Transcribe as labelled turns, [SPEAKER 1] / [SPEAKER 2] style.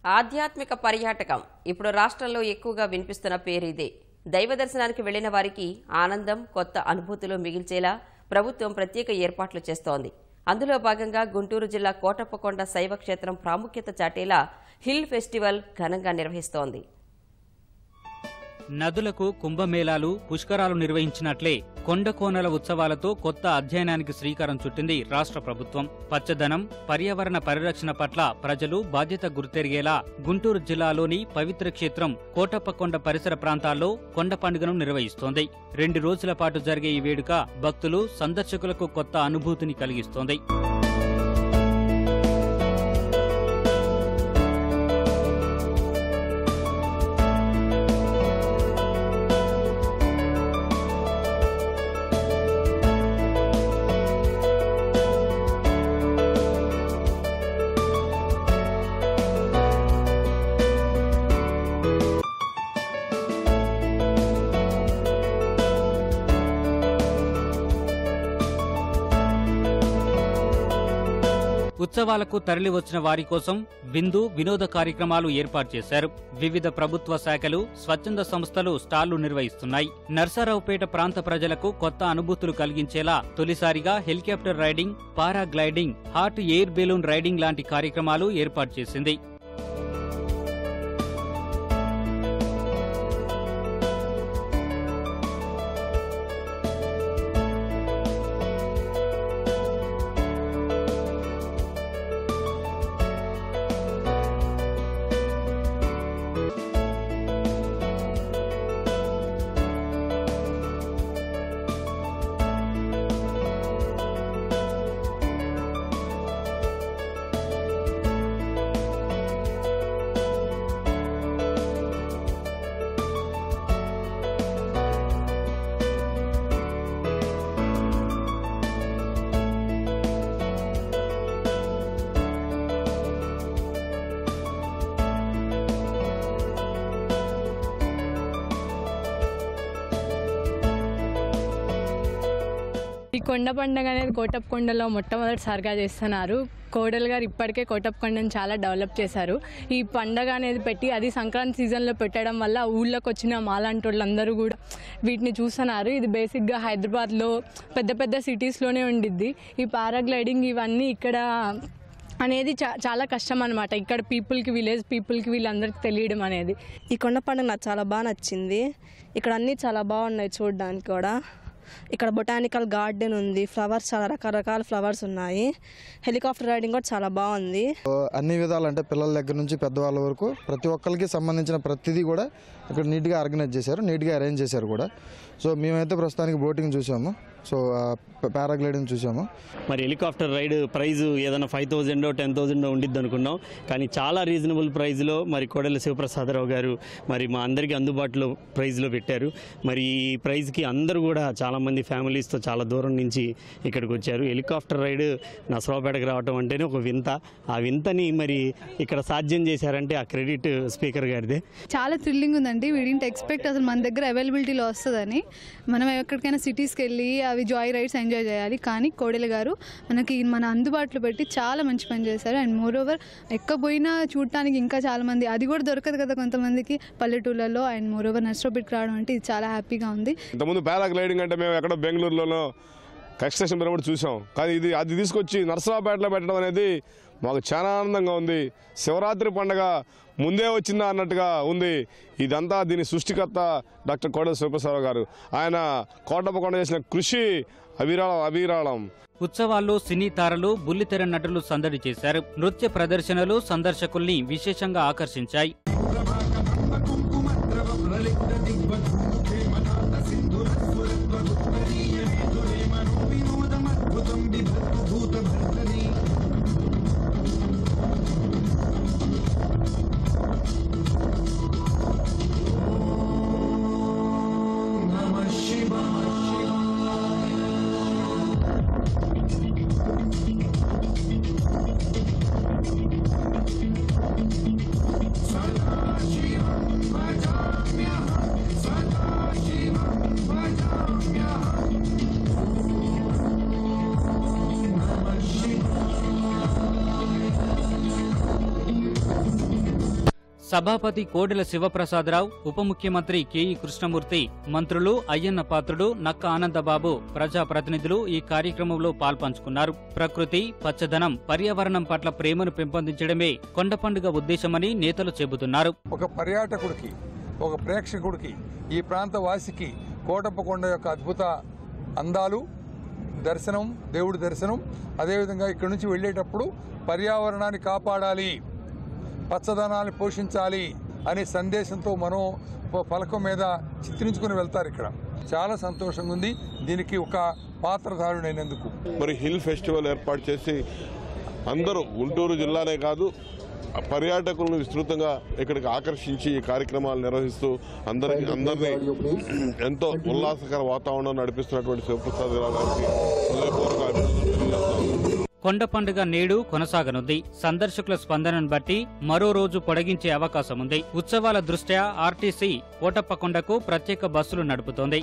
[SPEAKER 1] ఆధ్యాత్మిక పర్యాటకం ఇప్పుడు రాష్ట్రంలో ఎక్కువగా వినిపిస్తున్న పేరు ఇదే. దైవ దర్శనానికి వెళ్లిన వారికి ఆనందం, కొత్త అనుభూతులు మిగిల్చేలా ప్రభుత్వం ప్రత్యేక ఏర్పాట్లు చేస్తోంది. అందులో భాగంగా గుంటూరు జిల్లా కోటప్పకొండ శైవ క్షేత్రం ప్రాముఖ్యత చాటేలా హిల్ ఫెస్టివల్ ఘనంగా నిర్వహిస్తోంది.
[SPEAKER 2] నదులకు కుంభమేళాలు, పుష్కరాలు నిర్వహించినట్లే కొండకోనల ఉత్సవాలతో కొత్త అధ్యయనానికి శ్రీకారం చుట్టింది రాష్ట్ర ప్రభుత్వం. పచ్చదనం, పర్యావరణ పరిరక్షణ పట్ల ప్రజలు బాధ్యత గుర్తెరిగేలా గుంటూరు జిల్లాలోని పవిత్ర క్షేత్రం కోటప్పకొండ పరిసర ప్రాంతాల్లో కొండ పండుగను నిర్వహిస్తోంది. 2 రోజుల పాటు జరిగే ఈ వేడుక భక్తులు, సందర్శకులకు కొత్త అనుభూతిని కలిగిస్తోంది. ఉత్సవాలకు తరలివచ్చిన వారి కోసం విందు, వినోద కార్యక్రమాలు ఏర్పాటు చేశారు. వివిధ ప్రభుత్వ శాఖలు, స్వచ్ఛంద సంస్థలు స్టాళ్లు నిర్వహిస్తున్నాయి. నర్సారావుపేట ప్రాంత ప్రజలకు కొత్త అనుభూతులు కలిగించేలా తొలిసారిగా helicopter riding, paragliding, hot air balloon riding లాంటి కార్యక్రమాలు ఏర్పాటు చేసింది.
[SPEAKER 3] ఈ కొండ పండుగ అనేది కోటప్పకొండలో మొట్టమొదటిసారిగా చేస్తున్నారు. కోడలు గారు ఇప్పటికే కోటప్పకొండను చాలా డెవలప్ చేశారు. ఈ పండగ అనేది పెట్టి అది సంక్రాంతి సీజన్లో పెట్టడం వల్ల ఊళ్ళోకి వచ్చిన మాలాంటి వాళ్ళందరూ కూడా వీటిని చూస్తున్నారు. ఇది బేసిక్గా హైదరాబాద్లో పెద్ద పెద్ద సిటీస్లోనే ఉండిద్ది. ఈ పారాగ్లైడింగ్ ఇవన్నీ ఇక్కడ అనేది చాలా కష్టం అనమాట. ఇక్కడ పీపుల్కి, విలేజ్ పీపుల్కి, వీళ్ళందరికీ తెలియడం అనేది.
[SPEAKER 4] ఈ కొండ పండుగ నాకు చాలా బాగా నచ్చింది. ఇక్కడ అన్నీ చాలా బాగున్నాయి చూడడానికి కూడా. ఇక్కడ బొటానికల్ గార్డెన్ ఉంది, ఫ్లవర్స్, చాలా రకరకాల ఫ్లవర్స్ ఉన్నాయి. హెలికాప్టర్ రైడింగ్ కూడా చాలా బాగుంది.
[SPEAKER 5] అన్ని విధాలు అంటే పిల్లల దగ్గర నుంచి పెద్దవాళ్ళ వరకు ప్రతి ఒక్కరికి సంబంధించిన ప్రతిదీ కూడా ఇక్కడ నీట్గా ఆర్గనైజ్ చేశారు, నీట్గా అరేంజ్ చేశారు కూడా. సో మేమైతే ప్రస్తుతానికి బోటింగ్ చూసాము, సో పారాగ్లైడింగ్ చూసాము.
[SPEAKER 6] మరి హెలికాప్టర్ రైడ్ ప్రైజ్ ఏదైనా 5,000 10,000 ఉండిద్ది అనుకున్నాం, కానీ చాలా రీజనబుల్ ప్రైజ్లో మరి కోడెల శివప్రసాదరావు గారు మరి మా అందరికీ అందుబాటులో ప్రైజ్లో పెట్టారు. మరి ఈ ప్రైజ్కి అందరూ కూడా చాలామంది ఫ్యామిలీస్తో చాలా దూరం నుంచి ఇక్కడికి వచ్చారు. హెలికాప్టర్ రైడ్ నర్సరావుపేటకు రావడం అంటేనే ఒక వింత. ఆ వింతని మరి ఇక్కడ సాధ్యం చేశారంటే ఆ క్రెడిట్ స్పీకర్ గారిదే.
[SPEAKER 7] చాలా థ్రిల్లింగ్ ఉందండి. వీ డింట్ ఎక్స్పెక్ట్ అసలు మన దగ్గర అవైలబిలిటీలో వస్తుందని. మనం ఎక్కడికైనా సిటీస్కి వెళ్ళి అవి జాయ్ రైడ్స్ ఎంజాయ్ చేయాలి, కానీ కోడెల గారు మన అందుబాటులో పెట్టి చాలా మంచి పని చేశారు. అండ్ మోర్ ఓవర్ ఎక్కకపోయినా చూడటానికి ఇంకా చాలామంది, అది కూడా దొరకదు కదా కొంతమందికి పల్లెటూళ్ళలో. అండ్ మోర్ ఓవర్ నర్సరావుపేటకి రావడం అంటే ఇది చాలా హ్యాపీగా ఉంది.
[SPEAKER 8] ఇంతకుముందు పారాగ్లైడింగ్ అంటే మేము ఎక్కడో బెంగళూరులోనో కన్స్ట్రక్షన్ కూడా చూసాం, కానీ అది తీసుకొచ్చి నర్సరావుపేటలో పెట్టడం అనేది మాకు చాలా ఆనందంగా ఉంది. శివరాత్రి పండుగ ముందే వచ్చిందా అన్నట్టుగా ఉంది. ఇదంతా దీని సృష్టికర్త డాక్టర్ కోడెల శివప్రసాదరావు గారు. ఆయన కోటప్పకొండ చేసిన కృషి అవిరాళం.
[SPEAKER 2] ఉత్సవాల్లో సినీ తారలు, బుల్లితెర నటులు సందడి చేశారు. నృత్య ప్రదర్శనలు సందర్శకుల్ని విశేషంగా ఆకర్షించాయి. సభాపతి కోడెల శివప్రసాదరావు, ఉప ముఖ్యమంత్రి కెఈ కృష్ణమూర్తి, మంత్రులు అయ్యన్న పాత్రుడు, నక్క ఆనందబాబు, ప్రజాప్రతినిధులు ఈ కార్యక్రమంలో పాల్పంచుకున్నారు. ప్రకృతి, పచ్చదనం, పర్యావరణం పట్ల ప్రేమను పెంపొందించడమే కొండ పండుగ ఉద్దేశమని నేతలు చెబుతున్నారు.
[SPEAKER 9] ఒక పర్యాటకుడికి, ఒక ప్రేక్షకుడికి, ఈ ప్రాంత వాసికి కోటప్పకొండ యొక్క అద్భుత అందాలు, దర్శనం, దేవుడి దర్శనం, అదేవిధంగా ఇక్కడి నుంచి వెళ్ళేటప్పుడు పర్యావరణాన్ని కాపాడాలి, పచ్చదనాన్ని పోషించాలి అనే సందేశంతో మనం పలకం మీద చిత్రించుకుని వెళ్తారు. ఇక్కడ చాలా సంతోషంగా ఉంది దీనికి ఒక పాత్రధారుడైనందుకు.
[SPEAKER 10] మరి హిల్ ఫెస్టివల్ ఏర్పాటు చేసి అందరూ గుంటూరు జిల్లానే కాదు పర్యాటకులను విస్తృతంగా ఇక్కడికి ఆకర్షించి ఈ కార్యక్రమాలు నిర్వహిస్తూ అందరినీ ఎంతో ఉల్లాసకర వాతావరణం నడిపిస్తున్నటువంటి శివప్రసాద్ గారికి హృదయపూర్వక అభినందనలు తెలియజేస్తాను.
[SPEAKER 2] కొండ పండుగ నేడు కొనసాగనుంది. సందర్శకుల స్పందనను బట్టి మరో రోజు పొడిగించే అవకాశం ఉంది. ఉత్సవాల దృష్ట్యా ఆర్టీసీ కోటప్పకొండకు ప్రత్యేక బస్సులు నడుపుతోంది.